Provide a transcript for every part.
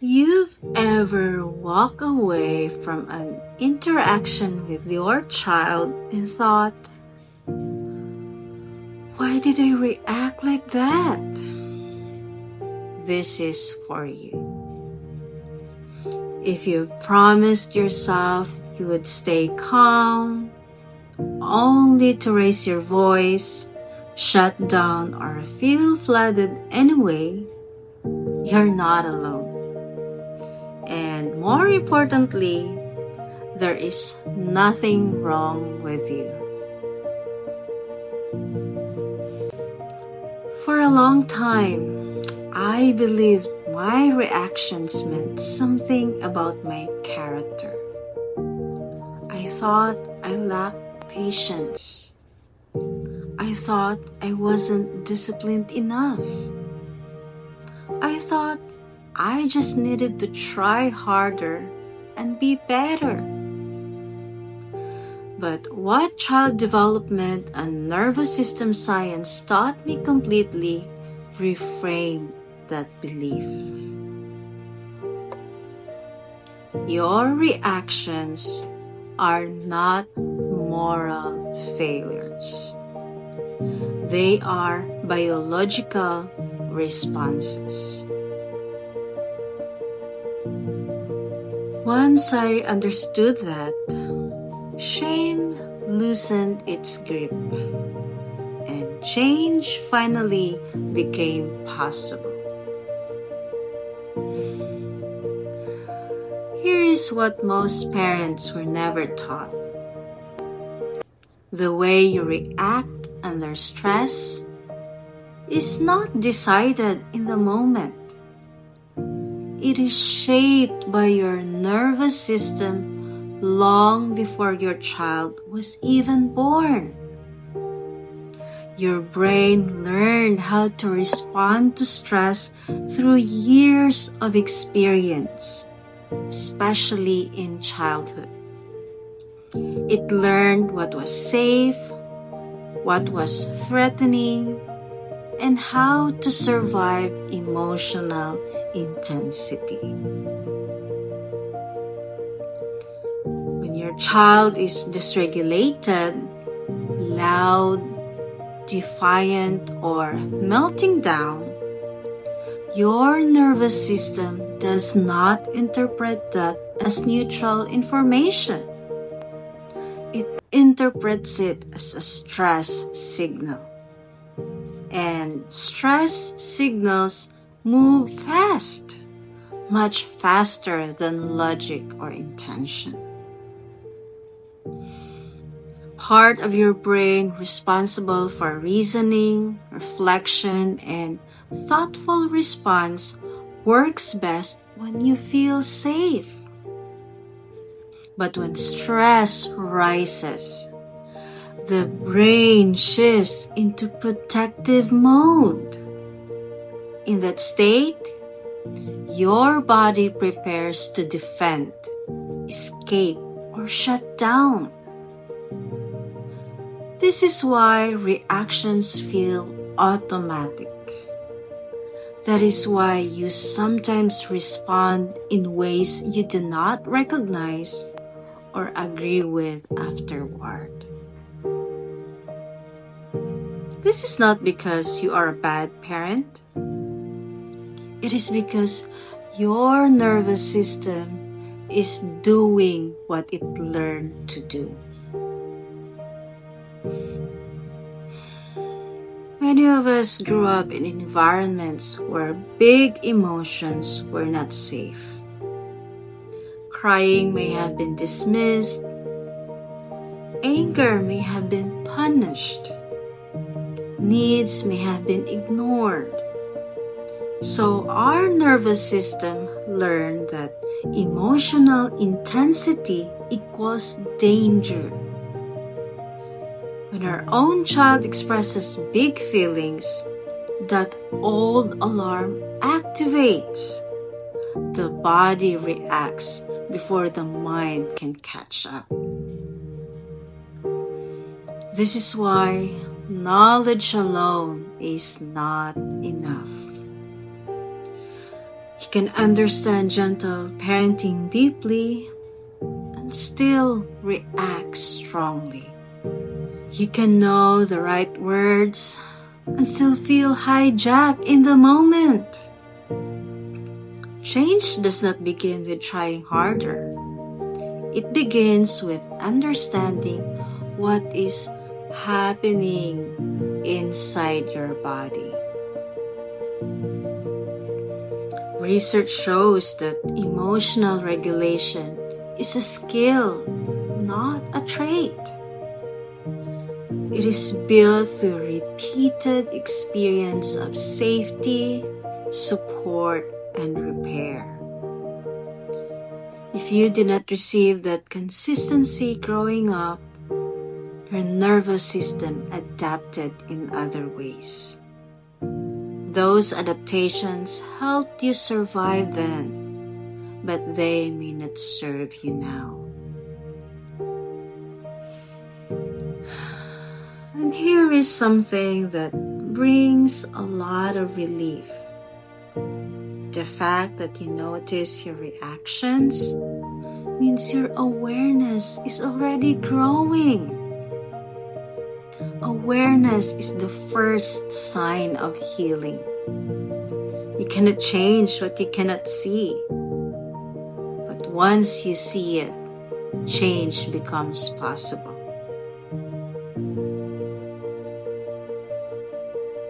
You've ever walked away from an interaction with your child and thought, why did I react like that? This is for you. If you promised yourself you would stay calm, only to raise your voice, shut down, or feel flooded anyway, you're not alone. And more importantly, there is nothing wrong with you. For a long time, I believed my reactions meant something about my character. I thought I lacked patience. I thought I wasn't disciplined enough. I thought I just needed to try harder and be better. But what child development and nervous system science taught me completely reframed that belief. Your reactions are not moral failures. They are biological responses. Once I understood that, shame loosened its grip, and change finally became possible. Here is what most parents were never taught. The way you react under stress is not decided in the moment. It is shaped by your nervous system long before your child was even born. Your brain learned how to respond to stress through years of experience, especially in childhood. It learned what was safe, what was threatening, and how to survive emotional intensity. When your child is dysregulated, loud, defiant, or melting down, your nervous system does not interpret that as neutral information. It interprets it as a stress signal. And stress signals move fast, much faster than logic or intention. Part of your brain responsible for reasoning, reflection, and thoughtful response works best when you feel safe. But when stress rises, the brain shifts into protective mode. In that state, your body prepares to defend, escape, or shut down. This is why reactions feel automatic. That is why you sometimes respond in ways you do not recognize or agree with afterward. This is not because you are a bad parent. It is because your nervous system is doing what it learned to do. Many of us grew up in environments where big emotions were not safe. Crying may have been dismissed. Anger may have been punished. Needs may have been ignored. So our nervous system learned that emotional intensity equals danger. When our own child expresses big feelings, that old alarm activates. The body reacts before the mind can catch up. This is why knowledge alone is not enough. He can understand gentle parenting deeply and still react strongly. He can know the right words and still feel hijacked in the moment. Change does not begin with trying harder. It begins with understanding what is happening inside your body. Research shows that emotional regulation is a skill, not a trait. It is built through repeated experience of safety, support, and repair. If you did not receive that consistency growing up, your nervous system adapted in other ways. Those adaptations helped you survive then, but they may not serve you now. And here is something that brings a lot of relief. The fact that you notice your reactions means your awareness is already growing. Awareness is the first sign of healing. You cannot change what you cannot see. But once you see it, change becomes possible.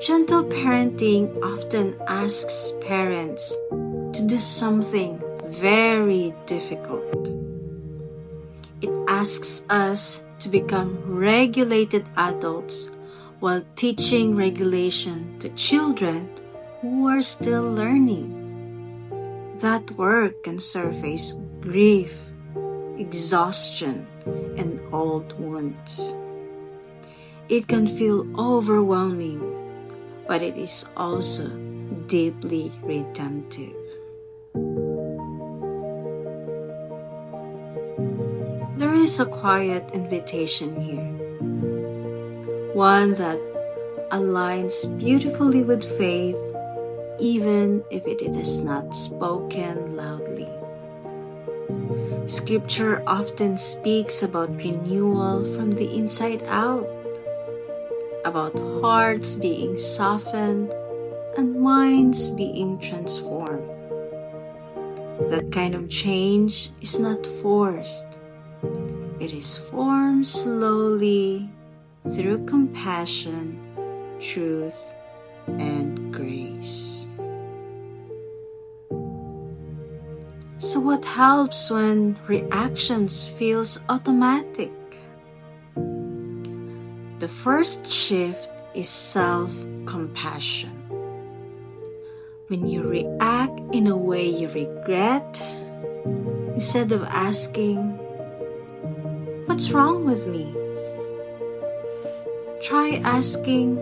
Gentle parenting often asks parents to do something very difficult. It asks us to become regulated adults while teaching regulation to children who are still learning. That work can surface grief, exhaustion, and old wounds. It can feel overwhelming, but it is also deeply redemptive. There is a quiet invitation here, one that aligns beautifully with faith, even if it is not spoken loudly. Scripture often speaks about renewal from the inside out, about hearts being softened and minds being transformed. That kind of change is not forced. It is formed slowly through compassion, truth, and grace. So what helps when reactions feels automatic? The first shift is self-compassion. When you react in a way you regret, instead of asking, "What's wrong with me?" try asking,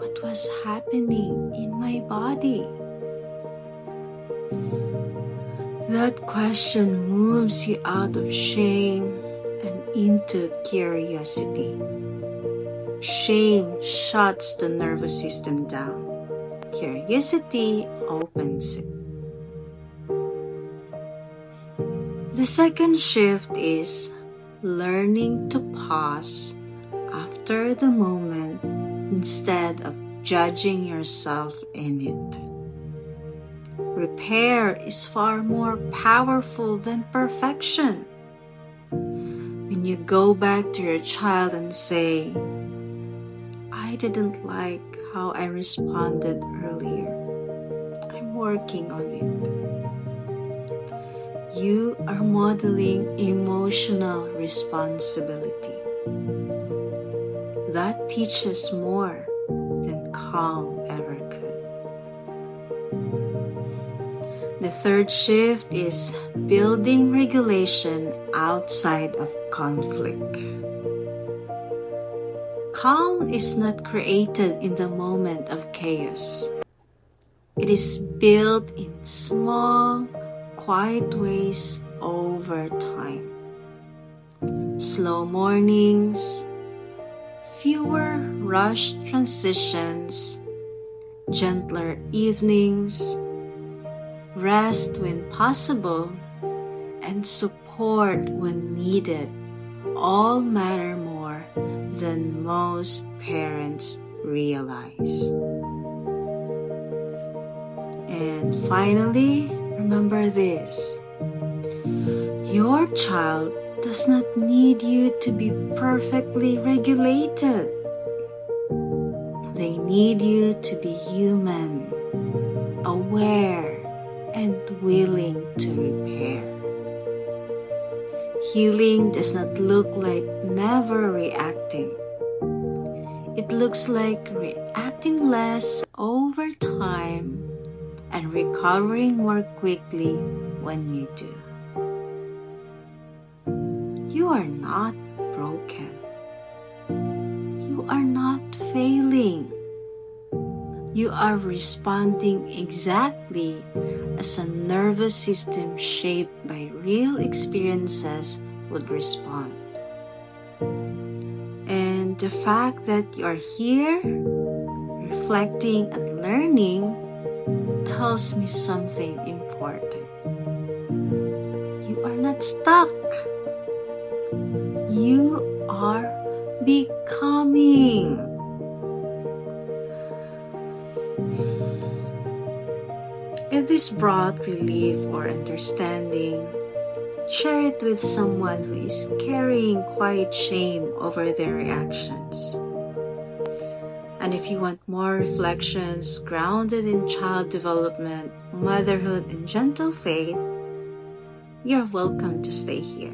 "What was happening in my body?" That question moves you out of shame and into curiosity. Shame shuts the nervous system down. Curiosity opens it. The second shift is learning to pause after the moment instead of judging yourself in it. Repair is far more powerful than perfection. When you go back to your child and say, "I didn't like how I responded earlier. I'm working on it." You are modeling emotional responsibility. That teaches more than calm ever could. The third shift is building regulation outside of conflict. Calm is not created in the moment of chaos. It is built in small, quiet ways over time. Slow mornings, fewer rushed transitions, gentler evenings, rest when possible, and support when needed all matter more than most parents realize. And finally, remember this: your child does not need you to be perfectly regulated. They need you to be human, aware, and willing to repair. Healing does not look like never reacting. It looks like reacting less over time and recovering more quickly when you do. You are not broken. You are not failing. You are responding exactly as a nervous system shaped by real experiences would respond. And the fact that you are here, reflecting and learning, tells me something important. You are not stuck. You are becoming. If this brought relief or understanding, share it with someone who is carrying quiet shame over their reactions. And if you want more reflections grounded in child development, motherhood, and gentle faith, you're welcome to stay here.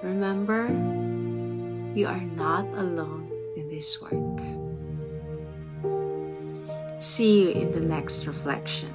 Remember, you are not alone in this work. See you in the next reflection.